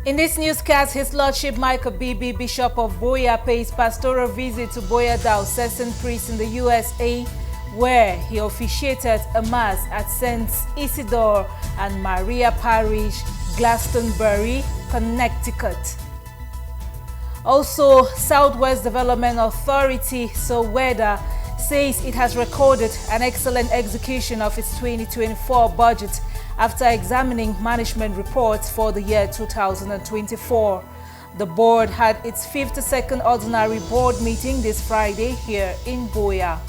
In this newscast, His Lordship Michael Bibi, Bishop of Boya, pays pastoral visit to Boya Diocesan Priest in the USA, where he officiated a mass at St. Isidore and Maria Parish, Glastonbury, Connecticut. Also, Southwest Development Authority, SOWEDA, says it has recorded an excellent execution of its 2024 budget after examining management reports for the year 2024. The board had its 52nd ordinary board meeting this Friday here in Boya.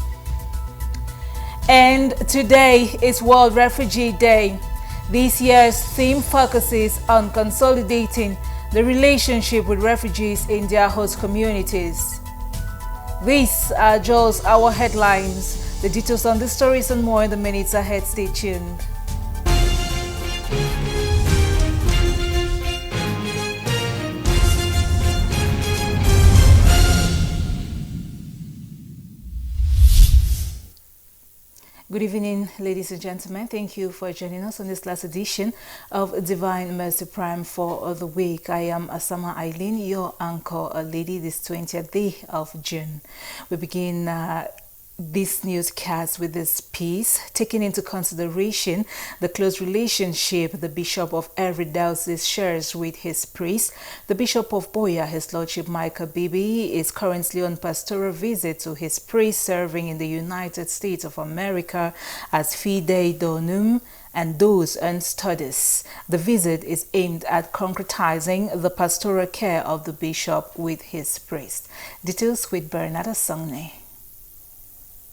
And today is World Refugee Day. This year's theme focuses on consolidating the relationship with refugees in their host communities. These are just our headlines. The details on the stories and more in the minutes ahead. Stay tuned. Good evening, ladies and gentlemen. Thank you for joining us on this last edition of Divine Mercy Prime for the week. I am Asama Eileen, your anchor lady, this 20th day of June. We begin this newscast with this piece, taking into consideration the close relationship the Bishop of every diocese shares with his priest. The Bishop of Boya, His Lordship Michael Bibi, is currently on pastoral visit to his priest serving in the United States of America as Fide Donum and those and studies. The visit is aimed at concretizing the pastoral care of the bishop with his priest. Details with Bernarda Songne.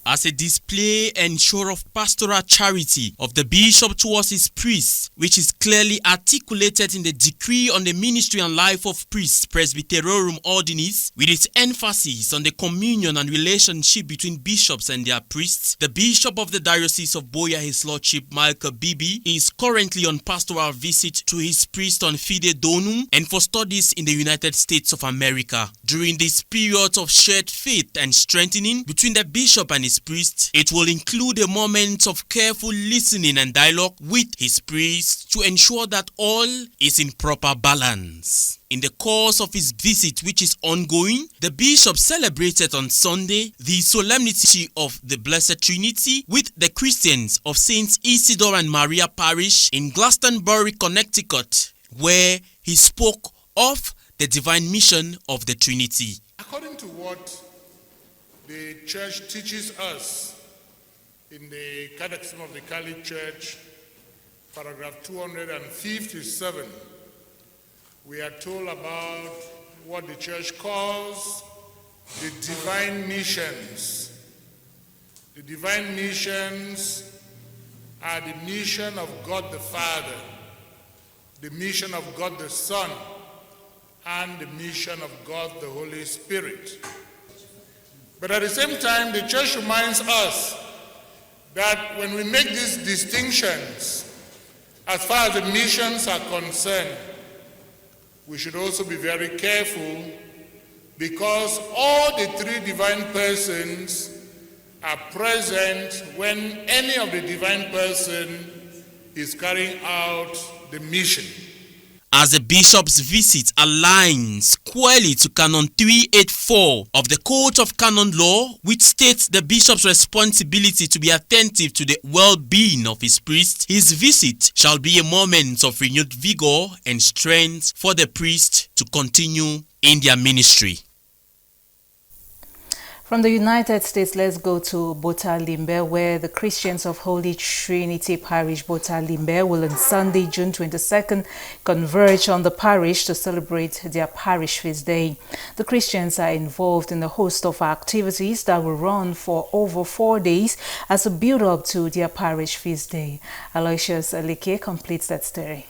As a display and show of pastoral charity of the bishop towards his priests, which is clearly articulated in the decree on the ministry and life of priests, Presbyterorum Ordinis, with its emphasis on the communion and relationship between bishops and their priests, the Bishop of the Diocese of Boya, His Lordship Michael Bibi, is currently on pastoral visit to his priest on Fide Donum and for studies in the United States of America. During this period of shared faith and strengthening between the bishop and his priest, it will include a moment of careful listening and dialogue with his priest to ensure that all is in proper balance. In the course of his visit, which is ongoing, the bishop celebrated on Sunday the solemnity of the Blessed Trinity with the Christians of St. Isidore and Maria Parish in Glastonbury, Connecticut, where he spoke of the divine mission of the Trinity. According to what the church teaches us in the Catechism of the Catholic Church, paragraph 257, we are told about what the church calls the divine missions. The divine missions are the mission of God the Father, the mission of God the Son, and the mission of God the Holy Spirit. But at the same time, the church reminds us that when we make these distinctions, as far as the missions are concerned, we should also be very careful, because all the three divine persons are present when any of the divine person is carrying out the mission. As the bishop's visit aligns squarely to Canon 384 of the Code of Canon Law, which states the bishop's responsibility to be attentive to the well-being of his priest, his visit shall be a moment of renewed vigor and strength for the priest to continue in their ministry. From the United States, let's go to Bota Limbe, where the Christians of Holy Trinity Parish, Bota Limbe, will on Sunday, June 22nd, converge on the parish to celebrate their parish feast day. The Christians are involved in a host of activities that will run for over 4 days as a build-up to their parish feast day. Aloysius Alike completes that story.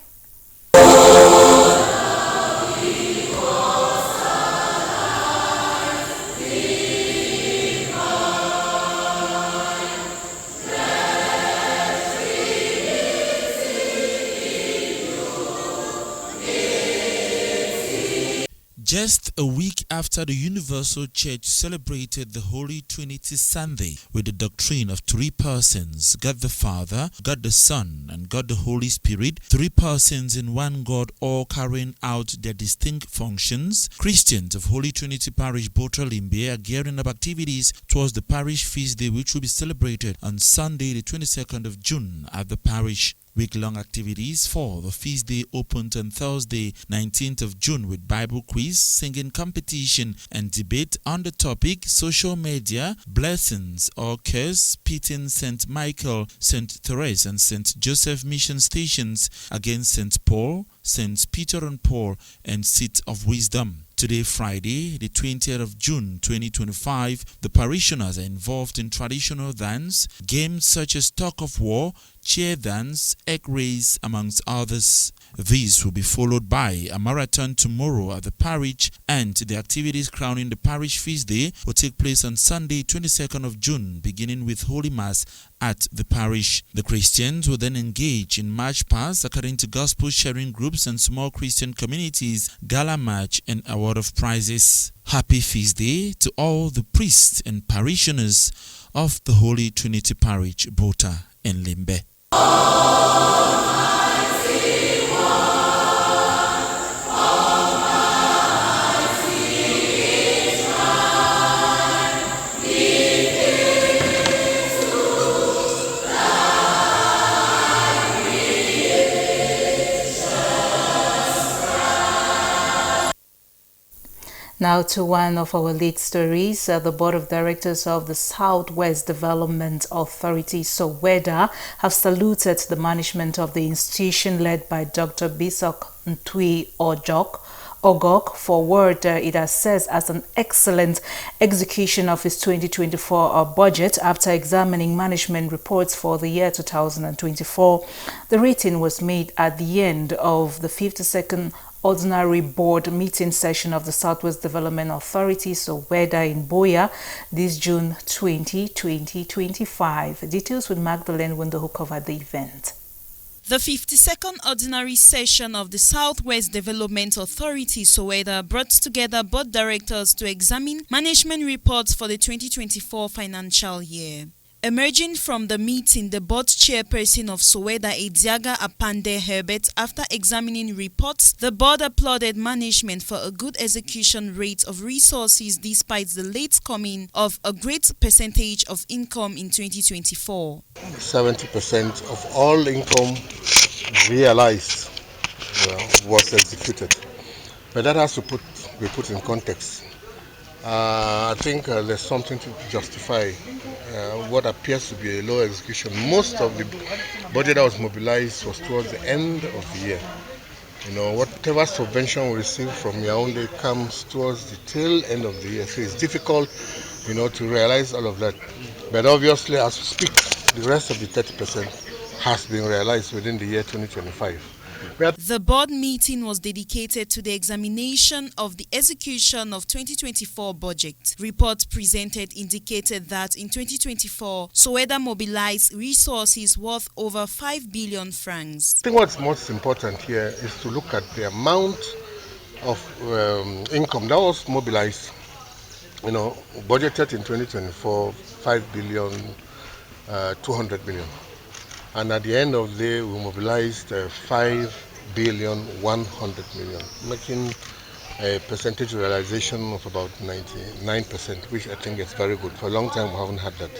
Just a week after the Universal Church celebrated the Holy Trinity Sunday with the doctrine of three persons, God the Father, God the Son, and God the Holy Spirit, three persons in one God, all carrying out their distinct functions, Christians of Holy Trinity Parish, Bota Limbe, are gearing up activities towards the parish feast day, which will be celebrated on Sunday, the 22nd of June at the parish. Week-long activities for the feast day opened on Thursday, 19th of June with Bible quiz, singing competition and debate on the topic social media, blessings or curse, pitting St. Michael, St. Therese and St. Joseph mission stations against St. Paul, St. Peter and Paul and Seat of Wisdom. Today, Friday, the 20th of June 2025, the parishioners are involved in traditional dance, games such as tug of war, chair dance, egg race, amongst others. These will be followed by a marathon tomorrow at the parish, and the activities crowning the parish feast day will take place on Sunday, 22nd of June, beginning with Holy Mass at the parish. The Christians will then engage in march past according to gospel sharing groups and small Christian communities, gala march and award of prizes. Happy feast day to all the priests and parishioners of the Holy Trinity Parish, Bota and Limbe. Now to one of our lead stories. The Board of Directors of the Southwest Development Authority, SOWEDA, have saluted the management of the institution led by Dr. Bisok Ntui Ogok for what it assessed as an excellent execution of its 2024 budget after examining management reports for the year 2024. The rating was made at the end of the 52nd Ordinary Board meeting session of the Southwest Development Authority, SOWEDA, in Boya, this June 2025. Details with Magdalene Windo, who covered the event. The 52nd Ordinary Session of the Southwest Development Authority, SOWEDA, brought together board directors to examine management reports for the 2024 financial year. Emerging from the meeting, the board chairperson of SOWEDA, Ediaga Apande Herbert, after examining reports, the board applauded management for a good execution rate of resources despite the late coming of a great percentage of income in 2024. 70% of all income realized was executed, but that has to be put in context. I think there's something to justify what appears to be a low execution. Most of the budget that was mobilized was towards the end of the year. Whatever subvention we receive from Yaoundé comes towards the tail end of the year, so it's difficult, to realize all of that. But obviously, as we speak, the rest of the 30% has been realized within the year 2025. The board meeting was dedicated to the examination of the execution of 2024 budget. Reports presented indicated that in 2024, SOWEDA mobilized resources worth over 5 billion francs. I think what's most important here is to look at the amount of income that was mobilized. Budgeted in 2024, 5 billion, 200 million. And at the end of the day, we mobilized 5 billion, 100 million, making a percentage realization of about 99%, which I think is very good. For a long time, we haven't had that.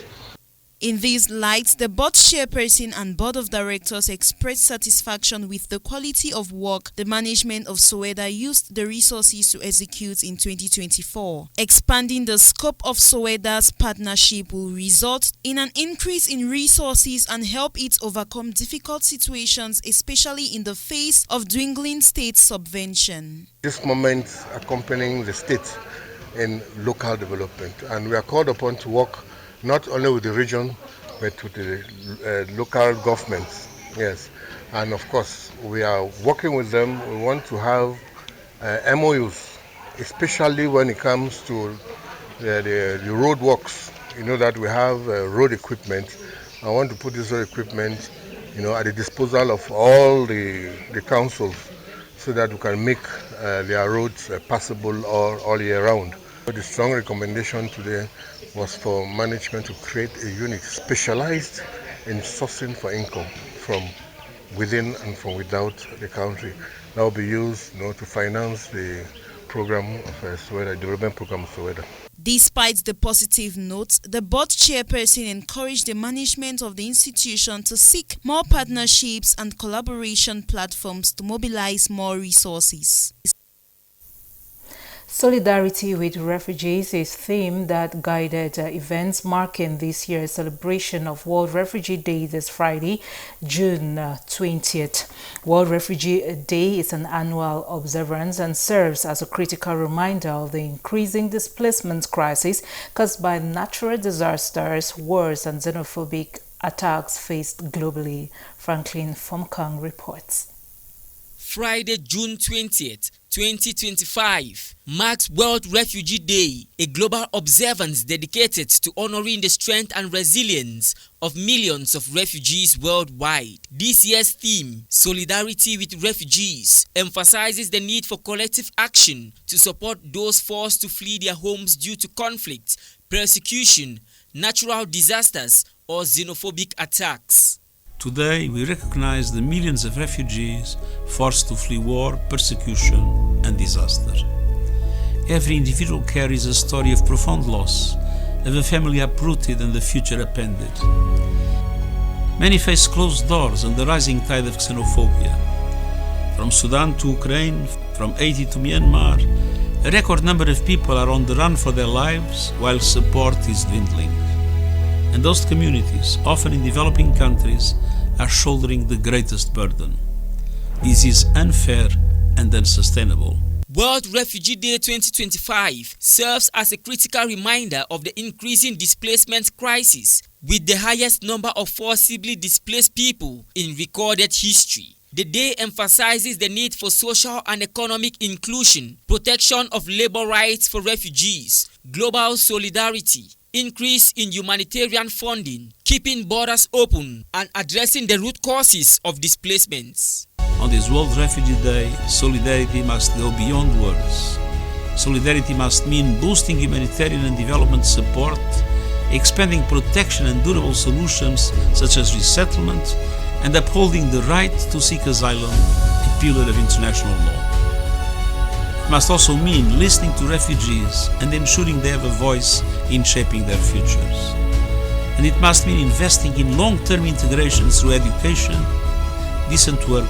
In these lights, the board chairperson and board of directors expressed satisfaction with the quality of work the management of SOWEDA used the resources to execute in 2024. Expanding the scope of SOWEDA's partnership will result in an increase in resources and help it overcome difficult situations, especially in the face of dwindling state subvention. This moment accompanying the state in local development, and we are called upon to work not only with the region, but with the local governments. Yes, and of course, we are working with them. We want to have MOUs, especially when it comes to the road works. That we have road equipment. I want to put this road equipment, at the disposal of all the councils, so that we can make their roads passable all year round. The strong recommendation today was for management to create a unit specialized in sourcing for income from within and from without the country. That will be used to finance the program of Soweto, development program of Soweto. Despite the positive notes, the board chairperson encouraged the management of the institution to seek more partnerships and collaboration platforms to mobilize more resources. Solidarity with refugees is a theme that guided events marking this year's celebration of World Refugee Day this Friday, June 20th. World Refugee Day is an annual observance and serves as a critical reminder of the increasing displacement crisis caused by natural disasters, wars, and xenophobic attacks faced globally. Franklin Fomkang reports. Friday, June 20th, 2025 marks World Refugee Day, a global observance dedicated to honoring the strength and resilience of millions of refugees worldwide. This year's theme, Solidarity with Refugees, emphasizes the need for collective action to support those forced to flee their homes due to conflict, persecution, natural disasters, or xenophobic attacks. Today, we recognize the millions of refugees forced to flee war, persecution, and disaster. Every individual carries a story of profound loss, of a family uprooted and the future upended. Many face closed doors and the rising tide of xenophobia. From Sudan to Ukraine, from Haiti to Myanmar, a record number of people are on the run for their lives while support is dwindling. And those communities, often in developing countries, are shouldering the greatest burden. This is unfair and unsustainable. World Refugee Day 2025 serves as a critical reminder of the increasing displacement crisis, with the highest number of forcibly displaced people in recorded history. The day emphasizes the need for social and economic inclusion, protection of labor rights for refugees, global solidarity, increase in humanitarian funding, keeping borders open, and addressing the root causes of displacements. On this World Refugee Day, solidarity must go beyond words. Solidarity must mean boosting humanitarian and development support, expanding protection and durable solutions such as resettlement, and upholding the right to seek asylum, a pillar of international law. It must also mean listening to refugees and ensuring they have a voice in shaping their futures. And it must mean investing in long-term integration through education, decent work,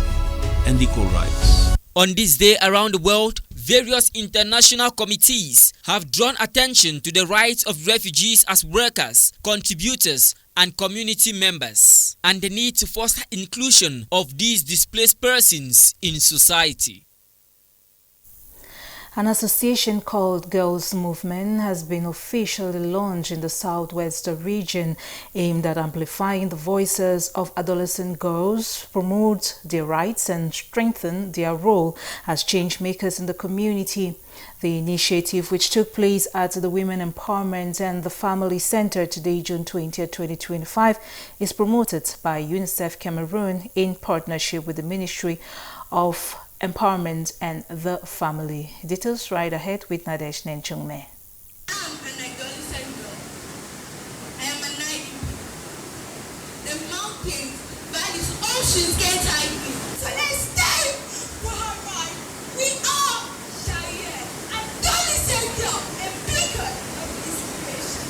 and equal rights. On this day around the world, various international committees have drawn attention to the rights of refugees as workers, contributors, and community members, and the need to foster inclusion of these displaced persons in society. An association called Girls Movement has been officially launched in the Southwest region, aimed at amplifying the voices of adolescent girls, promote their rights, and strengthen their role as change makers in the community. The initiative, which took place at the Women Empowerment and the Family Center today, June 20, 2025, is promoted by UNICEF Cameroon in partnership with the Ministry of Empowerment and the Family. Details right ahead with Nadesh Nenchungme. I'm an adolescent girl. I am a naive. The mountains, valleys, oceans can't hide me. So let's stay. We're right. We are Shaya, adolescent girl, a beacon of inspiration.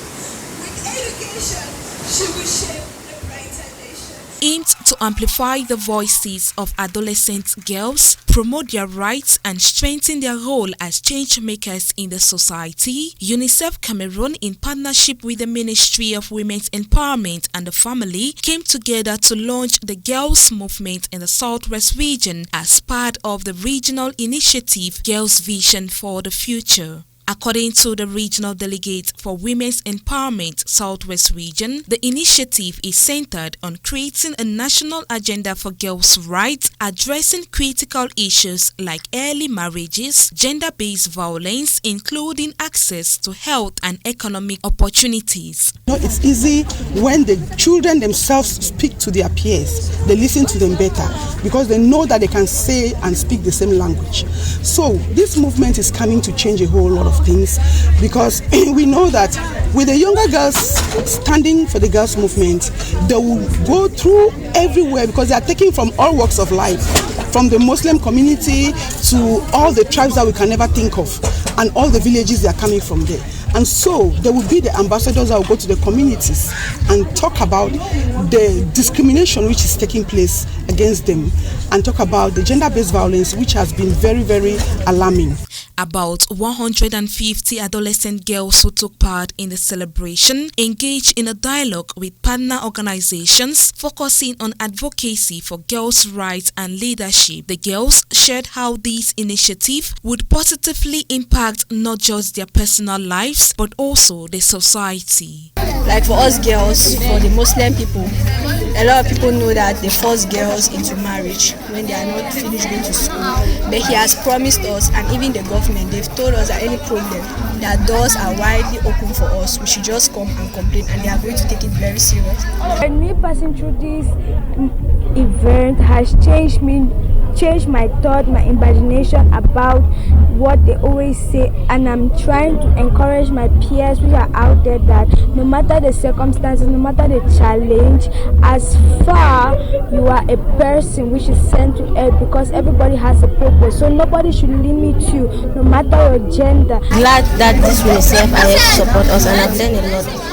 With education, she will shape the brighter nation. Aimed to amplify the voices of adolescent girls, promote their rights, and strengthen their role as change makers in the society, UNICEF Cameroon, in partnership with the Ministry of Women's Empowerment and the Family, came together to launch the Girls Movement in the Southwest region as part of the regional initiative Girls Vision for the Future. According to the regional delegate for Women's Empowerment Southwest Region, the initiative is centered on creating a national agenda for girls' rights, addressing critical issues like early marriages, gender-based violence, including access to health and economic opportunities. It's easy when the children themselves speak to their peers. They listen to them better because they know that they can say and speak the same language. So this movement is coming to change a whole lot of things because we know that with the younger girls standing for the girls' movement, they will go through everywhere because they are taking from all walks of life, from the Muslim community to all the tribes that we can never think of, and all the villages they are coming from there. And so there will be the ambassadors that will go to the communities and talk about the discrimination which is taking place against them and talk about the gender-based violence which has been very, very alarming. About 150 adolescent girls who took part in the celebration engaged in a dialogue with partner organizations focusing on advocacy for girls' rights and leadership. The girls shared how this initiative would positively impact not just their personal lives but also the society. Like for us girls, for the Muslim people, a lot of people know that they force girls into marriage when they are not finished going to school. But he has promised us, and even the government, they've told us that any problem, that doors are widely open for us. We should just come and complain, and they are going to take it very serious. And me passing through this event has changed my thought, my imagination about what they always say, and I'm trying to encourage my peers who are out there that no matter the circumstances, no matter the challenge, as far you are a person which is sent to earth because everybody has a purpose, so nobody should limit you no matter your gender. Glad that this UNICEF are here to support us, and I've learned a lot.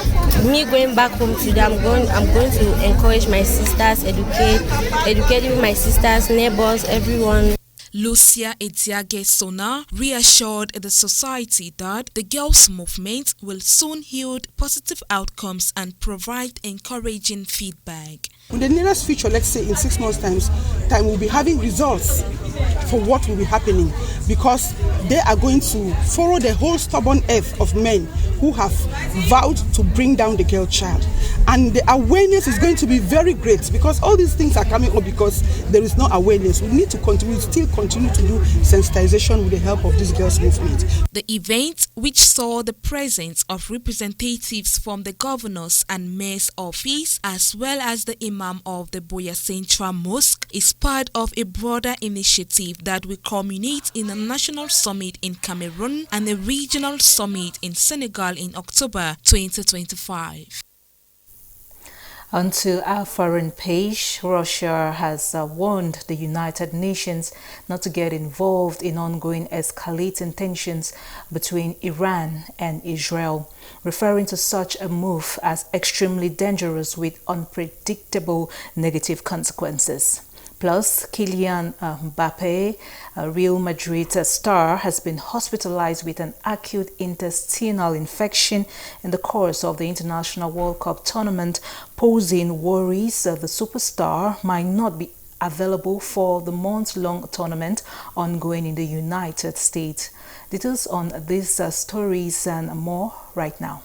Me going back home today, I'm going to encourage my sisters, educating my sisters, neighbors, everyone. Lucia Etiage Sona reassured the society that the girls' movement will soon yield positive outcomes and provide encouraging feedback. In the nearest future, let's say in 6 months' time, we'll be having results for what will be happening because they are going to follow the whole stubborn earth of men who have vowed to bring down the girl child. And the awareness is going to be very great because all these things are coming up because there is no awareness. We need to still continue to do sensitization with the help of this girls' movement. The event, which saw the presence of representatives from the governor's and mayor's office as well as the imam of the Buea Central Mosque, is part of a broader initiative that will culminate in a national summit in Cameroon and a regional summit in Senegal in October 2025. On to our foreign page, Russia has warned the United Nations not to get involved in ongoing escalating tensions between Iran and Israel, referring to such a move as extremely dangerous with unpredictable negative consequences. Plus, Kylian Mbappe, a Real Madrid star, has been hospitalized with an acute intestinal infection in the course of the International World Cup tournament, posing worries that the superstar might not be available for the months-long tournament ongoing in the United States. Details on these stories and more right now.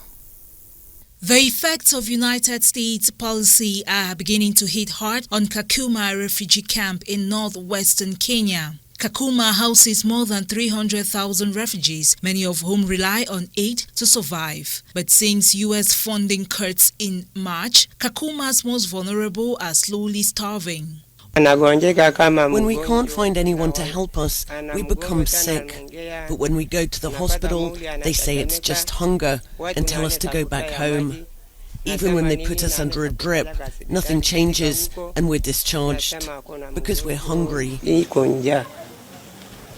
The effects of United States policy are beginning to hit hard on Kakuma refugee camp in northwestern Kenya. Kakuma houses more than 300,000 refugees, many of whom rely on aid to survive. But since U.S. funding cuts in March, Kakuma's most vulnerable are slowly starving. When we can't find anyone to help us, we become sick. But when we go to the hospital, they say it's just hunger and tell us to go back home. Even when they put us under a drip, nothing changes and we're discharged because we're hungry.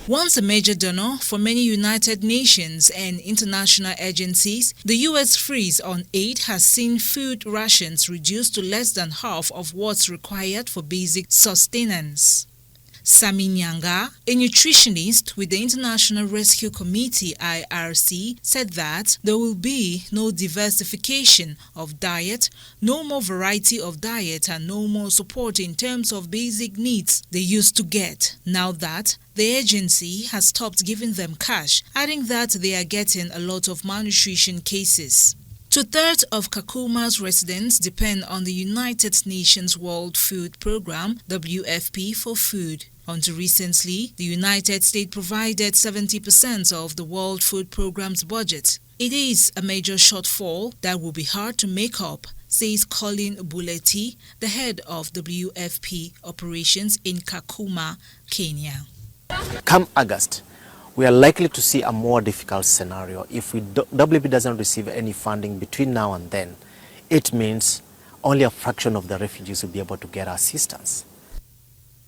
Once a major donor for many United Nations and international agencies, the U.S. freeze on aid has seen food rations reduced to less than half of what's required for basic sustenance. Sami Nyanga, a nutritionist with the International Rescue Committee IRC, said that there will be no diversification of diet, no more variety of diet, and no more support in terms of basic needs they used to get, now that the agency has stopped giving them cash, adding that they are getting a lot of malnutrition cases. 2/3 of Kakuma's residents depend on the United Nations World Food Programme, WFP, for food. Until recently, the United States provided 70% of the World Food Programme's budget. It is a major shortfall that will be hard to make up, says Colin Buleti, the head of WFP operations in Kakuma, Kenya. Come August, we are likely to see a more difficult scenario. If WFP doesn't receive any funding between now and then, it means only a fraction of the refugees will be able to get assistance.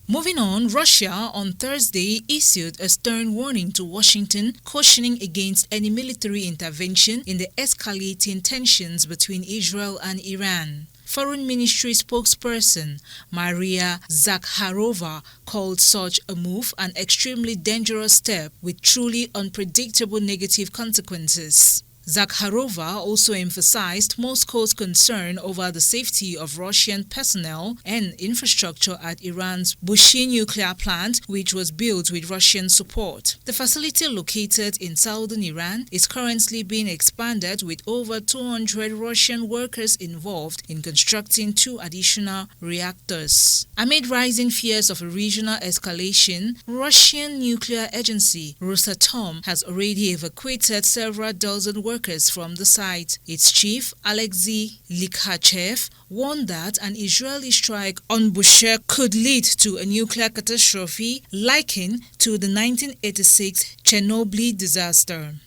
Moving on, Russia on Thursday issued a stern warning to Washington, cautioning against any military intervention in the escalating tensions between Israel and Iran. Foreign Ministry spokesperson Maria Zakharova called such a move an extremely dangerous step with truly unpredictable negative consequences. Zakharova also emphasized Moscow's concern over the safety of Russian personnel and infrastructure at Iran's Bushehr nuclear plant, which was built with Russian support. The facility, located in southern Iran, is currently being expanded with over 200 Russian workers involved in constructing 2 additional reactors. Amid rising fears of a regional escalation, Russian nuclear agency Rosatom has already evacuated several dozen workers from the site. Its chief, Alexei Likhachev, warned that an Israeli strike on Bushehr could lead to a nuclear catastrophe likened to the 1986 Chernobyl disaster.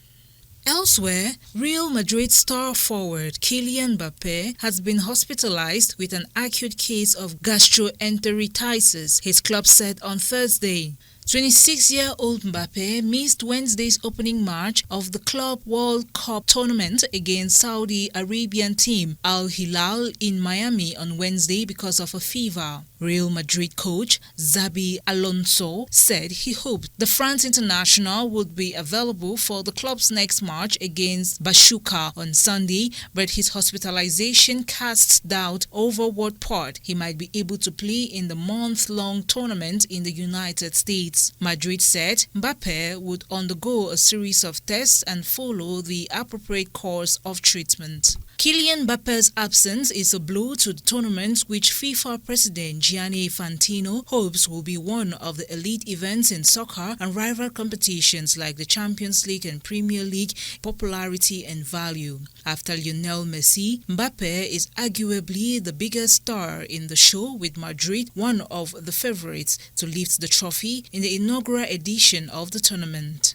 Elsewhere, Real Madrid star forward Kylian Mbappé has been hospitalized with an acute case of gastroenteritis, his club said on Thursday. 26-year-old Mbappé missed Wednesday's opening match of the Club World Cup tournament against Saudi Arabian team Al Hilal in Miami on Wednesday because of a fever. Real Madrid coach Xabi Alonso said he hoped the France international would be available for the club's next match against Bashuka on Sunday, but his hospitalization casts doubt over what part he might be able to play in the month-long tournament in the United States. Madrid said Mbappé would undergo a series of tests and follow the appropriate course of treatment. Kylian Mbappe's absence is a blow to the tournament, which FIFA President Gianni Infantino hopes will be one of the elite events in soccer and rival competitions like the Champions League and Premier League popularity and value. After Lionel Messi, Mbappé is arguably the biggest star in the show, with Madrid one of the favorites to lift the trophy in the inaugural edition of the tournament.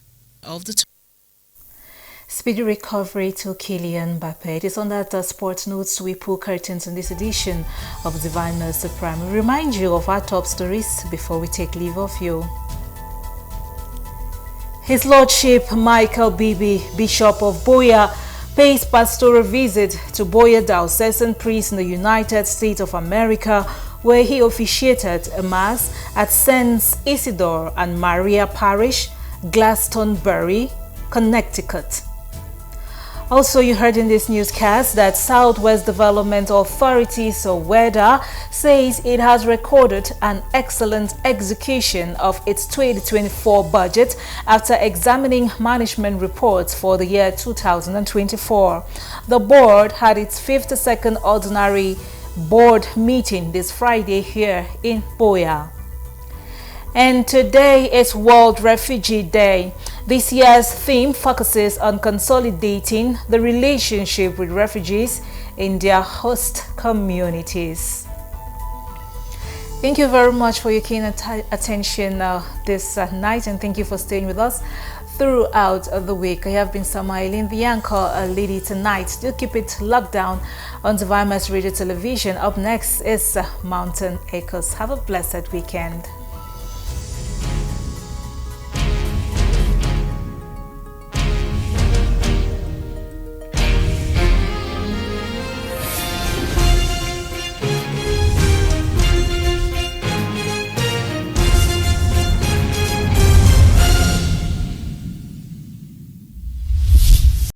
Speedy recovery to Kylian Mbappé. It is on that sports notes we pull curtains on this edition of Divine Mercy Prime. We remind you of our top stories before we take leave of you. His Lordship Michael Bibi, Bishop of Boya, pays pastoral visit to Boya Diocesan priest in the United States of America, where he officiated a mass at Saints Isidore and Maria Parish, Glastonbury, Connecticut. Also, you heard in this newscast that Southwest Development Authority, SOWEDA, says it has recorded an excellent execution of its 2024 budget after examining management reports for the year 2024. The board had its 52nd ordinary board meeting this Friday here in Boya. And today is World Refugee Day. This year's theme focuses on consolidating the relationship with refugees in their host communities. Thank you very much for your keen attention this night, and thank you for staying with us throughout the week. I have been Samailin, the anchor lady tonight. Do keep it locked down on Divine Mercy Radio Television. Up next is Mountain Echoes. Have a blessed weekend.